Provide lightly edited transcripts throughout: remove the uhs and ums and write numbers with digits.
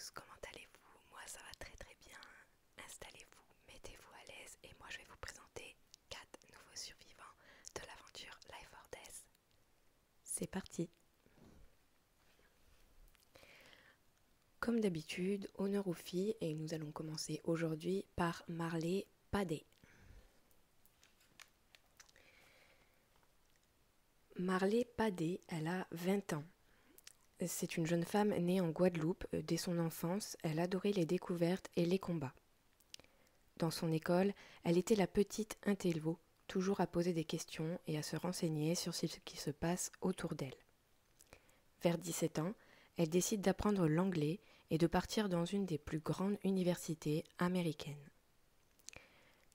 tous, comment allez-vous? Moi ça va très très bien. Installez-vous, mettez-vous à l'aise et moi je vais vous présenter 4 nouveaux survivants de l'aventure Life or Death. C'est parti. Comme d'habitude, honneur aux filles et nous allons commencer aujourd'hui par Marley Padé. Marley Padé, elle a 20 ans. C'est une jeune femme née en Guadeloupe. Dès son enfance, elle adorait les découvertes et les combats. Dans son école, elle était la petite intello, toujours à poser des questions et à se renseigner sur ce qui se passe autour d'elle. Vers 17 ans, elle décide d'apprendre l'anglais et de partir dans une des plus grandes universités américaines.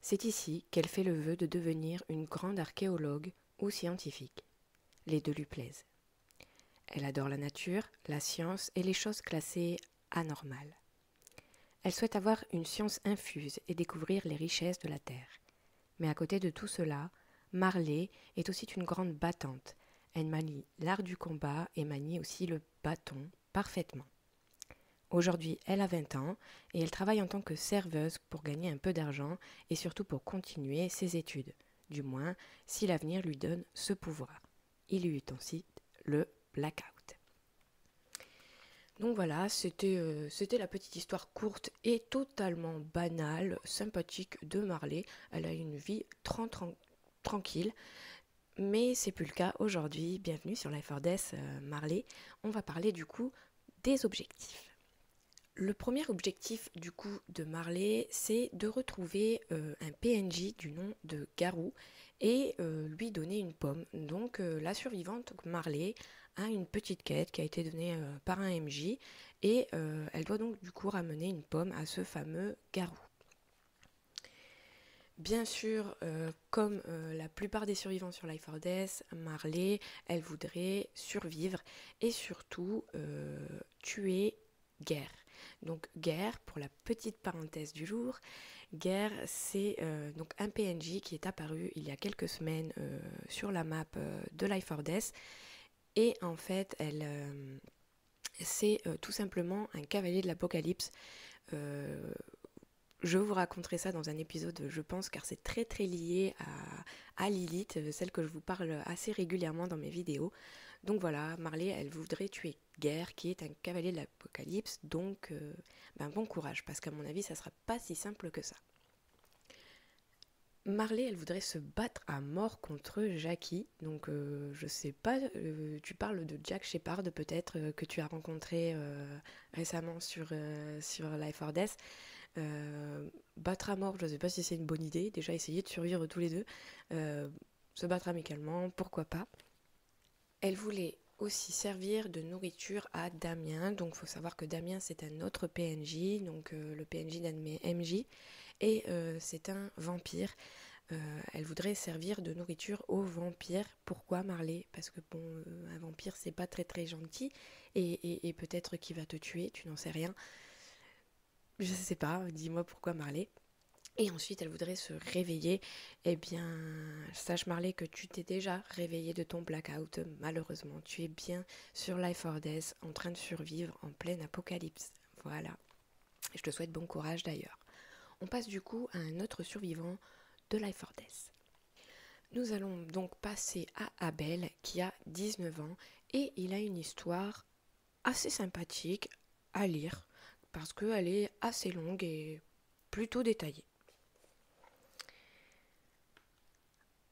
C'est ici qu'elle fait le vœu de devenir une grande archéologue ou scientifique. Les deux lui plaisent. Elle adore la nature, la science et les choses classées anormales. Elle souhaite avoir une science infuse et découvrir les richesses de la Terre. Mais à côté de tout cela, Marley est aussi une grande battante. Elle manie l'art du combat et manie aussi le bâton parfaitement. Aujourd'hui, elle a 20 ans et elle travaille en tant que serveuse pour gagner un peu d'argent et surtout pour continuer ses études. Du moins, si l'avenir lui donne ce pouvoir. Il y eut ensuite le blackout. Donc voilà, c'était la petite histoire courte et totalement banale, sympathique de Marley. Elle a une vie tranquille, mais c'est plus le cas aujourd'hui. Bienvenue sur Life or Death, Marley. On va parler du coup des objectifs. Le premier objectif du coup de Marley, c'est de retrouver un PNJ du nom de Garou et lui donner une pomme. Donc la survivante Marley a une petite quête qui a été donnée par un MJ et elle doit donc du coup ramener une pomme à ce fameux Garou. Bien sûr, comme la plupart des survivants sur Life or Death, Marley, elle voudrait survivre et surtout tuer Guerre. Donc Guerre, pour la petite parenthèse du jour, Guerre c'est donc un PNJ qui est apparu il y a quelques semaines sur la map de Life or Death et en fait c'est tout simplement un cavalier de l'apocalypse. Je vous raconterai ça dans un épisode, je pense, car c'est très très lié à Lilith, celle que je vous parle assez régulièrement dans mes vidéos. Donc voilà, Marley, elle voudrait tuer Guerre, qui est un cavalier de l'apocalypse, donc bon courage, parce qu'à mon avis, ça sera pas si simple que ça. Marley, elle voudrait se battre à mort contre Jackie, donc je sais pas, tu parles de Jack Shepard peut-être, que tu as rencontré récemment sur Life or Death. Battre à mort, je ne sais pas si c'est une bonne idée. Déjà, essayer de survivre tous les deux. Se battre amicalement, pourquoi pas. Elle voulait aussi servir de nourriture à Damien. Donc, il faut savoir que Damien, c'est un autre PNJ, donc le PNJ d'un de mes MJ. Et c'est un vampire. Elle voudrait servir de nourriture aux vampires. Pourquoi Marley? Parce que bon, un vampire, c'est pas très très gentil. Et peut-être qu'il va te tuer, tu n'en sais rien. Je sais pas, dis-moi pourquoi Marley. Et ensuite, elle voudrait se réveiller. Eh bien, sache Marley que tu t'es déjà réveillée de ton blackout. Malheureusement, tu es bien sur Life or Death, en train de survivre en pleine apocalypse. Voilà. Je te souhaite bon courage d'ailleurs. On passe du coup à un autre survivant de Life or Death. Nous allons donc passer à Abel, qui a 19 ans, et il a une histoire assez sympathique à lire, parce qu'elle est assez longue et plutôt détaillée.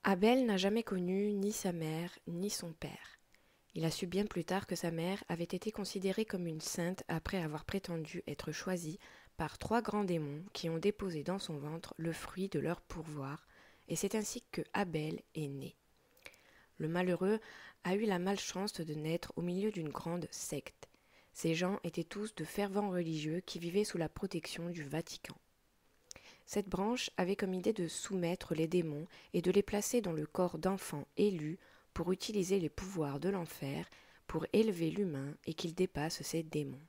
Abel n'a jamais connu ni sa mère ni son père. Il a su bien plus tard que sa mère avait été considérée comme une sainte après avoir prétendu être choisie par 3 grands démons qui ont déposé dans son ventre le fruit de leur pourvoir, et c'est ainsi que Abel est né. Le malheureux a eu la malchance de naître au milieu d'une grande secte. Ces gens étaient tous de fervents religieux qui vivaient sous la protection du Vatican. Cette branche avait comme idée de soumettre les démons et de les placer dans le corps d'enfants élus pour utiliser les pouvoirs de l'enfer pour élever l'humain et qu'il dépasse ces démons.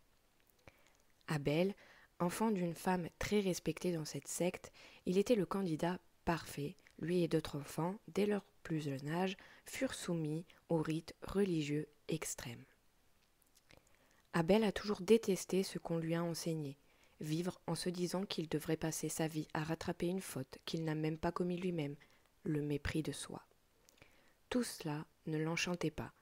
Abel, enfant d'une femme très respectée dans cette secte, il était le candidat parfait. Lui et d'autres enfants, dès leur plus jeune âge, furent soumis aux rites religieux extrêmes. Abel a toujours détesté ce qu'on lui a enseigné, vivre en se disant qu'il devrait passer sa vie à rattraper une faute qu'il n'a même pas commis lui-même, le mépris de soi. Tout cela ne l'enchantait pas.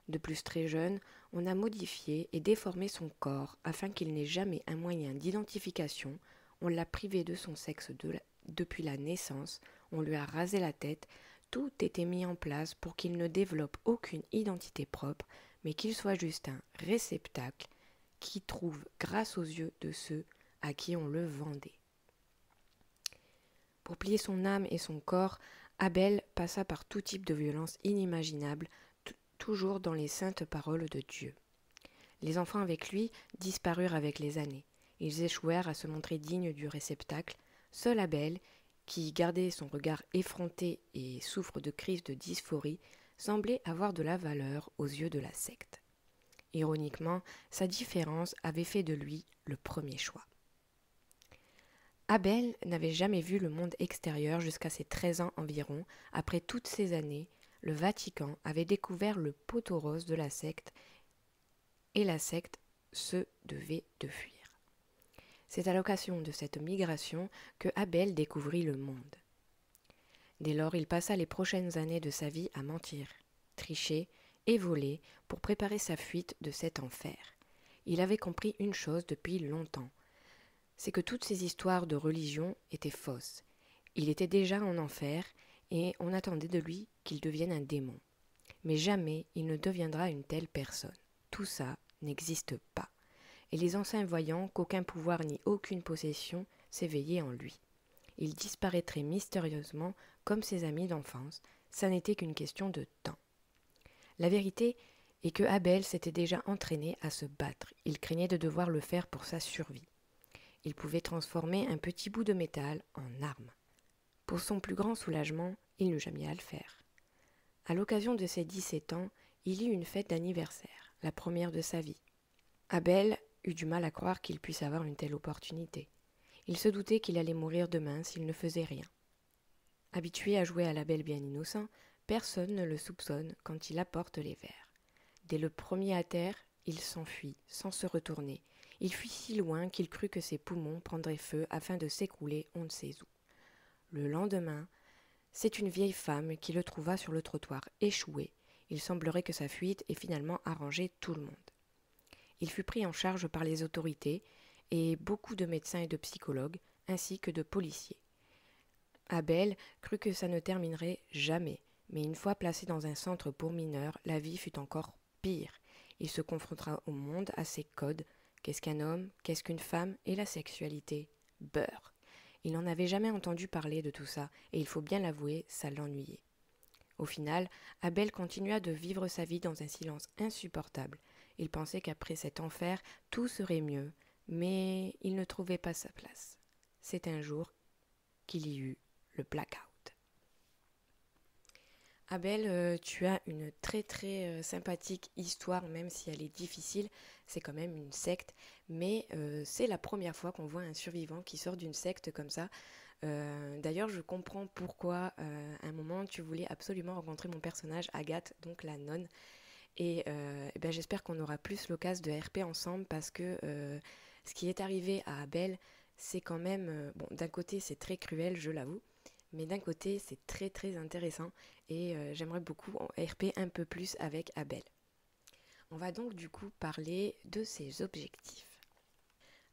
De plus très jeune, on a modifié et déformé son corps afin qu'il n'ait jamais un moyen d'identification, on l'a privé de son sexe depuis la naissance, on lui a rasé la tête, tout était mis en place pour qu'il ne développe aucune identité propre, mais qu'il soit juste un réceptacle qui trouve grâce aux yeux de ceux à qui on le vendait. Pour plier son âme et son corps, Abel passa par tout type de violence inimaginable, toujours dans les saintes paroles de Dieu. Les enfants avec lui disparurent avec les années. Ils échouèrent à se montrer dignes du réceptacle. Seul Abel, qui gardait son regard effronté et souffre de crises de dysphorie, semblait avoir de la valeur aux yeux de la secte. Ironiquement, sa différence avait fait de lui le premier choix. Abel n'avait jamais vu le monde extérieur jusqu'à ses 13 ans environ. Après toutes ces années, le Vatican avait découvert le poteau rose de la secte et la secte se devait de fuir. C'est à l'occasion de cette migration que Abel découvrit le monde. Dès lors, il passa les prochaines années de sa vie à mentir, tricher et voler pour préparer sa fuite de cet enfer. Il avait compris une chose depuis longtemps, c'est que toutes ces histoires de religion étaient fausses. Il était déjà en enfer et on attendait de lui qu'il devienne un démon. Mais jamais il ne deviendra une telle personne. Tout ça n'existe pas. Et les anciens voyant qu'aucun pouvoir ni aucune possession s'éveillait en lui. Il disparaîtrait mystérieusement comme ses amis d'enfance, ça n'était qu'une question de temps. La vérité est que Abel s'était déjà entraîné à se battre. Il craignait de devoir le faire pour sa survie. Il pouvait transformer un petit bout de métal en arme. Pour son plus grand soulagement, il n'eut jamais à le faire. À l'occasion de ses 17 ans, il eut une fête d'anniversaire, la première de sa vie. Abel eut du mal à croire qu'il puisse avoir une telle opportunité. Il se doutait qu'il allait mourir demain s'il ne faisait rien. Habitué à jouer à la belle bien innocent, personne ne le soupçonne quand il apporte les verres. Dès le premier à terre, il s'enfuit, sans se retourner. Il fuit si loin qu'il crut que ses poumons prendraient feu afin de s'écrouler on ne sait où. Le lendemain, c'est une vieille femme qui le trouva sur le trottoir, échoué. Il semblerait que sa fuite ait finalement arrangé tout le monde. Il fut pris en charge par les autorités et beaucoup de médecins et de psychologues, ainsi que de policiers. Abel crut que ça ne terminerait jamais, mais une fois placé dans un centre pour mineurs, la vie fut encore pire. Il se confrontera au monde, à ses codes. Qu'est-ce qu'un homme, qu'est-ce qu'une femme et la sexualité? Beurre. Il n'en avait jamais entendu parler de tout ça, et il faut bien l'avouer, ça l'ennuyait. Au final, Abel continua de vivre sa vie dans un silence insupportable. Il pensait qu'après cet enfer, tout serait mieux, mais il ne trouvait pas sa place. C'est un jour qu'il y eut le blackout. Abel, tu as une très très sympathique histoire, même si elle est difficile. C'est quand même une secte, mais c'est la première fois qu'on voit un survivant qui sort d'une secte comme ça. D'ailleurs, je comprends pourquoi à un moment tu voulais absolument rencontrer mon personnage Agathe, donc la nonne. Et ben, j'espère qu'on aura plus l'occasion de RP ensemble parce que ce qui est arrivé à Abel, c'est quand même... bon, d'un côté, c'est très cruel, je l'avoue. Mais d'un côté, c'est très très intéressant et j'aimerais beaucoup en RP un peu plus avec Abel. On va donc du coup parler de ses objectifs.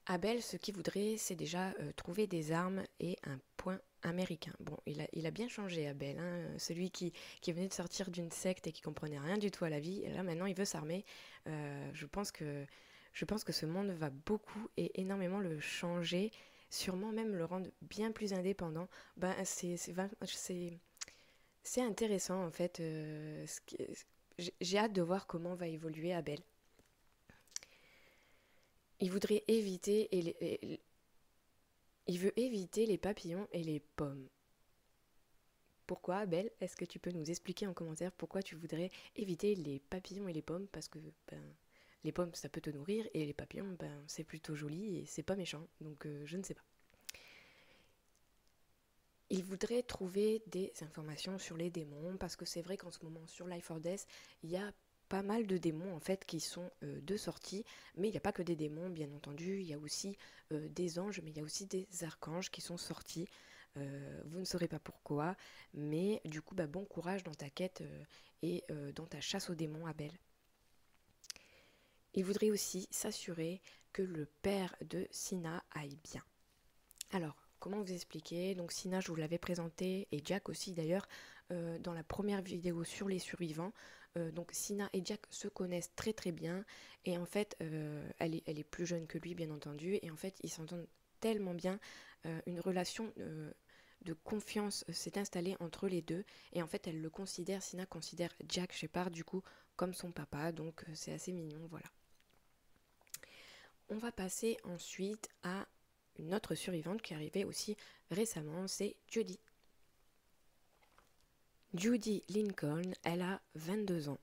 Abel, ce qu'il voudrait, c'est déjà trouver des armes et un point américain. Bon, il a bien changé Abel, hein, celui qui venait de sortir d'une secte et qui comprenait rien du tout à la vie. Et là maintenant, il veut s'armer. Je pense que ce monde va beaucoup et énormément le changer, sûrement même le rendre bien plus indépendant. Ben, c'est intéressant en fait. J'ai hâte de voir comment va évoluer Abel. Il voudrait éviter il veut éviter les papillons et les pommes. Pourquoi, Abel? Est-ce que tu peux nous expliquer en commentaire pourquoi tu voudrais éviter les papillons et les pommes? Parce que les pommes, ça peut te nourrir et les papillons, c'est plutôt joli et c'est pas méchant. Donc je ne sais pas. Il voudrait trouver des informations sur les démons parce que c'est vrai qu'en ce moment sur Life or Death, il y a pas mal de démons en fait qui sont de sortie, mais il n'y a pas que des démons bien entendu, il y a aussi des anges, mais il y a aussi des archanges qui sont sortis. Vous ne saurez pas pourquoi, mais du coup bon courage dans ta quête et dans ta chasse aux démons, Abel. Il voudrait aussi s'assurer que le père de Sina aille bien. Alors, comment vous expliquer? Donc Sina, je vous l'avais présenté, et Jack aussi d'ailleurs, dans la première vidéo sur les survivants. Donc Sina et Jack se connaissent très très bien, et en fait, elle est plus jeune que lui, bien entendu, et en fait, ils s'entendent tellement bien, une relation de confiance s'est installée entre les deux, et en fait, Sina considère Jack Shepard du coup comme son papa, donc c'est assez mignon, voilà. On va passer ensuite à une autre survivante qui est arrivée aussi récemment, c'est Judy. Judy Lincoln, elle a 22 ans.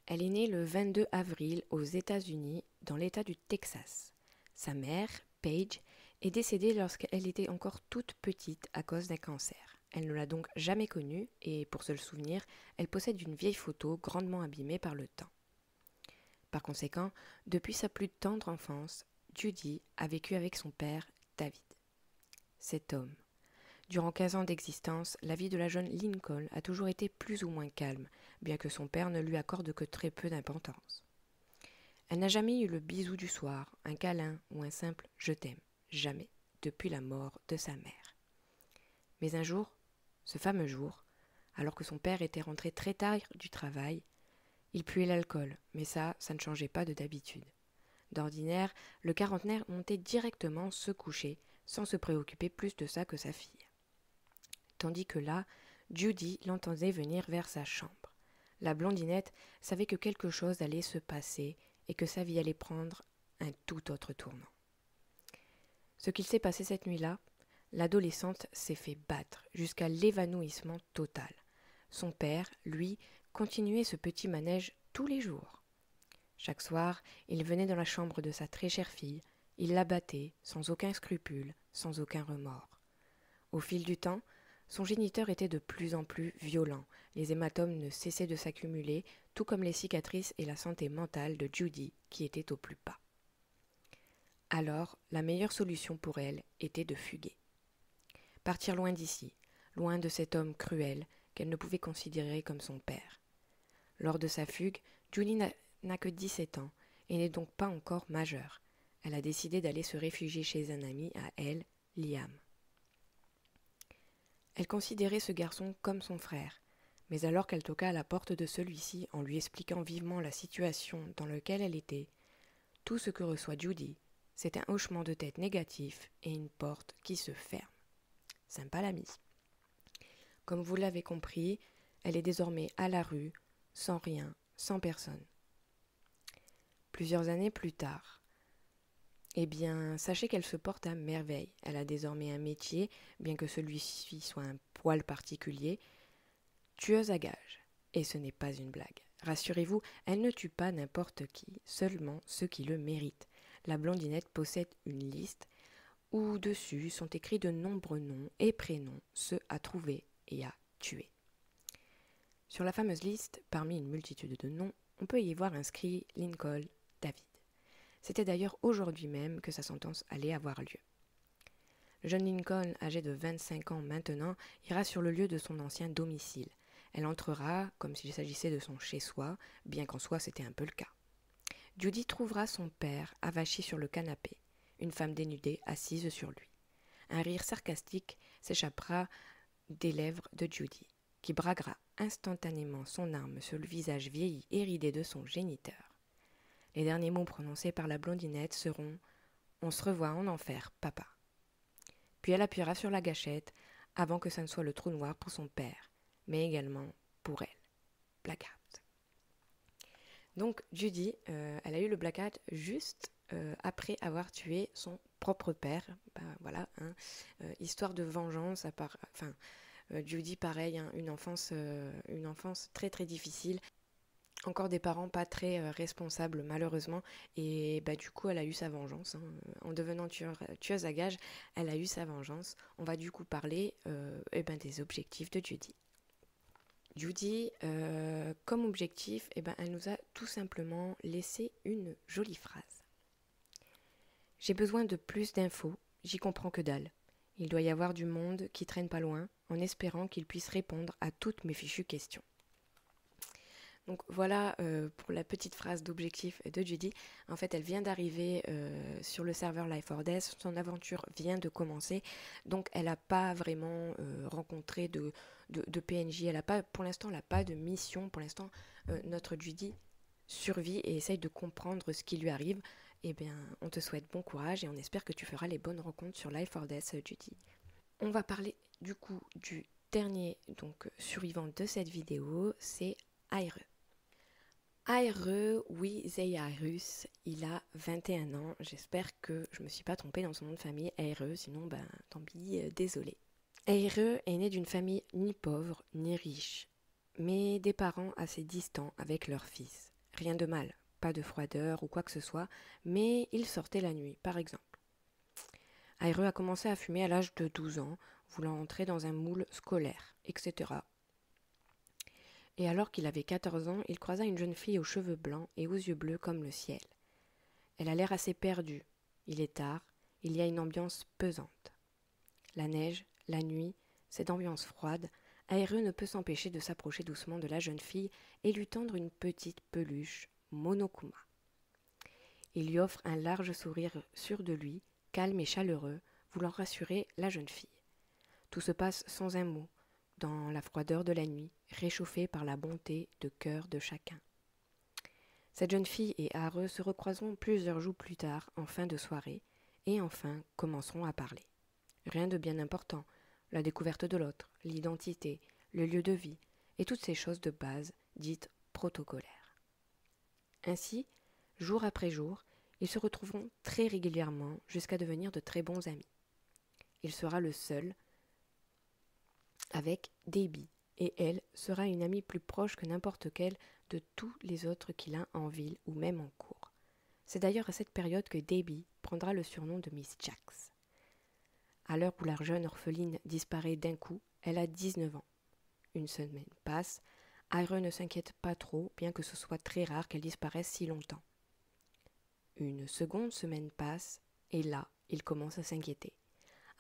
Elle est née le 22 avril aux États-Unis, dans l'État du Texas. Sa mère, Paige, est décédée lorsqu'elle était encore toute petite à cause d'un cancer. Elle ne l'a donc jamais connue et, pour se le souvenir, elle possède une vieille photo grandement abîmée par le temps. Par conséquent, depuis sa plus tendre enfance, Judy a vécu avec son père, David. Cet homme. Durant 15 ans d'existence, la vie de la jeune Lincoln a toujours été plus ou moins calme, bien que son père ne lui accorde que très peu d'importance. Elle n'a jamais eu le bisou du soir, un câlin ou un simple « je t'aime », jamais, depuis la mort de sa mère. Mais un jour, ce fameux jour, alors que son père était rentré très tard du travail, il puait l'alcool, mais ça ne changeait pas de d'habitude. D'ordinaire, le quarantenaire montait directement se coucher, sans se préoccuper plus de ça que sa fille. Tandis que là, Judy l'entendait venir vers sa chambre. La blondinette savait que quelque chose allait se passer et que sa vie allait prendre un tout autre tournant. Ce qu'il s'est passé cette nuit-là, l'adolescente s'est fait battre jusqu'à l'évanouissement total. Son père, lui, continuait ce petit manège tous les jours. Chaque soir, il venait dans la chambre de sa très chère fille, il la battait, sans aucun scrupule, sans aucun remords. Au fil du temps, son géniteur était de plus en plus violent, les hématomes ne cessaient de s'accumuler, tout comme les cicatrices et la santé mentale de Judy, qui était au plus bas. Alors, la meilleure solution pour elle était de fuguer. Partir loin d'ici, loin de cet homme cruel qu'elle ne pouvait considérer comme son père. Lors de sa fugue, Judy n'a que 17 ans et n'est donc pas encore majeure. Elle a décidé d'aller se réfugier chez un ami à elle, Liam. Elle considérait ce garçon comme son frère, mais alors qu'elle toqua à la porte de celui-ci en lui expliquant vivement la situation dans laquelle elle était, tout ce que reçoit Judy, c'est un hochement de tête négatif et une porte qui se ferme. Sympa la mise. Comme vous l'avez compris, elle est désormais à la rue, sans rien, sans personne. Plusieurs années plus tard, sachez qu'elle se porte à merveille. Elle a désormais un métier, bien que celui-ci soit un poil particulier, tueuse à gages. Et ce n'est pas une blague. Rassurez-vous, elle ne tue pas n'importe qui, seulement ceux qui le méritent. La blondinette possède une liste où dessus sont écrits de nombreux noms et prénoms, ceux à trouver et à tuer. Sur la fameuse liste, parmi une multitude de noms, on peut y voir inscrit Lincoln David. C'était d'ailleurs aujourd'hui même que sa sentence allait avoir lieu. Le jeune Lincoln, âgé de 25 ans maintenant, ira sur le lieu de son ancien domicile. Elle entrera comme s'il s'agissait de son chez-soi, bien qu'en soi c'était un peu le cas. Judy trouvera son père avachi sur le canapé, une femme dénudée assise sur lui. Un rire sarcastique s'échappera des lèvres de Judy, qui braquera instantanément son arme sur le visage vieilli et ridé de son géniteur. Les derniers mots prononcés par la blondinette seront « On se revoit en enfer, papa ». Puis elle appuiera sur la gâchette avant que ça ne soit le trou noir pour son père, mais également pour elle. Blackout. Donc Judy, elle a eu le blackout juste après avoir tué son propre père. Histoire de vengeance. Judy, pareil, hein, une enfance très très difficile. Encore des parents pas très responsables malheureusement, et du coup elle a eu sa vengeance, hein. En devenant tueuse à gages, elle a eu sa vengeance. On va du coup parler des objectifs de Judy. Judy, comme objectif, elle nous a tout simplement laissé une jolie phrase. J'ai besoin de plus d'infos, j'y comprends que dalle. Il doit y avoir du monde qui traîne pas loin, en espérant qu'il puisse répondre à toutes mes fichues questions. Donc voilà pour la petite phrase d'objectif de Judy. En fait, elle vient d'arriver sur le serveur Life4Death. Son aventure vient de commencer. Donc elle n'a pas vraiment rencontré de PNJ. Pour l'instant, elle n'a pas de mission. Pour l'instant, notre Judy survit et essaye de comprendre ce qui lui arrive. Eh bien, on te souhaite bon courage et on espère que tu feras les bonnes rencontres sur Life4Death, Judy. On va parler du coup du dernier survivant de cette vidéo, c'est Aire. Aire, oui, Zeiarus, il a 21 ans. J'espère que je ne me suis pas trompée dans son nom de famille, Aire, sinon, tant pis, désolée. Aire est né d'une famille ni pauvre ni riche, mais des parents assez distants avec leur fils. Rien de mal, pas de froideur ou quoi que ce soit, mais il sortait la nuit, par exemple. Aire a commencé à fumer à l'âge de 12 ans, voulant entrer dans un moule scolaire, etc. Et alors qu'il avait 14 ans, il croisa une jeune fille aux cheveux blancs et aux yeux bleus comme le ciel. Elle a l'air assez perdue. Il est tard, il y a une ambiance pesante. La neige, la nuit, cette ambiance froide, Aire ne peut s'empêcher de s'approcher doucement de la jeune fille et lui tendre une petite peluche, Monokuma. Il lui offre un large sourire sûr de lui, calme et chaleureux, voulant rassurer la jeune fille. Tout se passe sans un mot, dans la froideur de la nuit, réchauffée par la bonté de cœur de chacun. Cette jeune fille et Aire se recroiseront plusieurs jours plus tard, en fin de soirée, et enfin commenceront à parler. Rien de bien important, la découverte de l'autre, l'identité, le lieu de vie, et toutes ces choses de base dites protocolaires. Ainsi, jour après jour, ils se retrouveront très régulièrement jusqu'à devenir de très bons amis. Il sera le seul avec Debbie, et elle sera une amie plus proche que n'importe quelle de tous les autres qu'il a en ville ou même en cours. C'est d'ailleurs à cette période que Debbie prendra le surnom de Miss Jax. À l'heure où la jeune orpheline disparaît d'un coup, elle a 19 ans. Une semaine passe, Aire ne s'inquiète pas trop, bien que ce soit très rare qu'elle disparaisse si longtemps. Une seconde semaine passe, et là, il commence à s'inquiéter.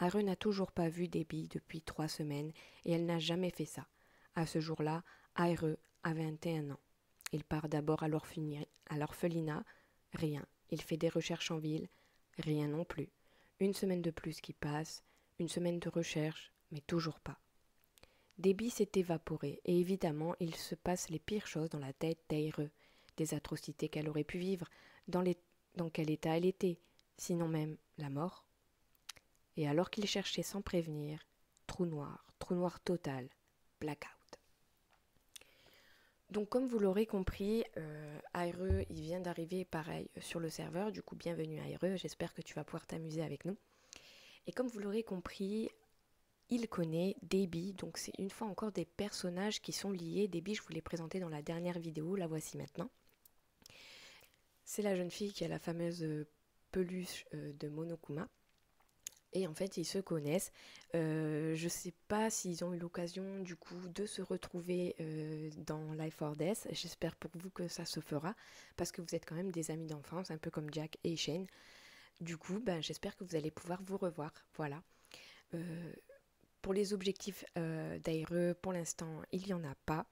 Aire n'a toujours pas vu Debbie depuis 3 semaines et elle n'a jamais fait ça. À ce jour-là, Aire a 21 ans. Il part d'abord à l'orphelinat, rien. Il fait des recherches en ville, rien non plus. Une semaine de plus qui passe, une semaine de recherche, mais toujours pas. Debbie s'est évaporée et évidemment il se passe les pires choses dans la tête d'Aire. Des atrocités qu'elle aurait pu vivre, dans quel état elle était, sinon même la mort. Et alors qu'il cherchait sans prévenir, trou noir total, blackout. Donc comme vous l'aurez compris, Aire, il vient d'arriver pareil sur le serveur, du coup bienvenue Aire, j'espère que tu vas pouvoir t'amuser avec nous. Et comme vous l'aurez compris, il connaît Debbie, donc c'est une fois encore des personnages qui sont liés. Debbie, je vous l'ai présenté dans la dernière vidéo, la voici maintenant. C'est la jeune fille qui a la fameuse peluche de Monokuma. Et en fait, ils se connaissent. Je sais pas s'ils ont eu l'occasion du coup de se retrouver dans Life4Death. J'espère pour vous que ça se fera parce que vous êtes quand même des amis d'enfance, un peu comme Jack et Shane. Du coup, j'espère que vous allez pouvoir vous revoir. Voilà. Pour les objectifs d'Aire, pour l'instant, il n'y en a pas.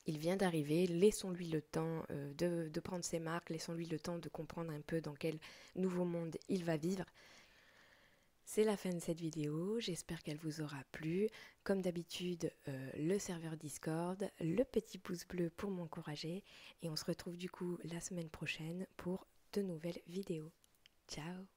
Il vient d'arriver, laissons-lui le temps de prendre ses marques, laissons-lui le temps de comprendre un peu dans quel nouveau monde il va vivre. C'est la fin de cette vidéo, j'espère qu'elle vous aura plu. Comme d'habitude, le serveur Discord, le petit pouce bleu pour m'encourager. Et on se retrouve du coup la semaine prochaine pour de nouvelles vidéos. Ciao!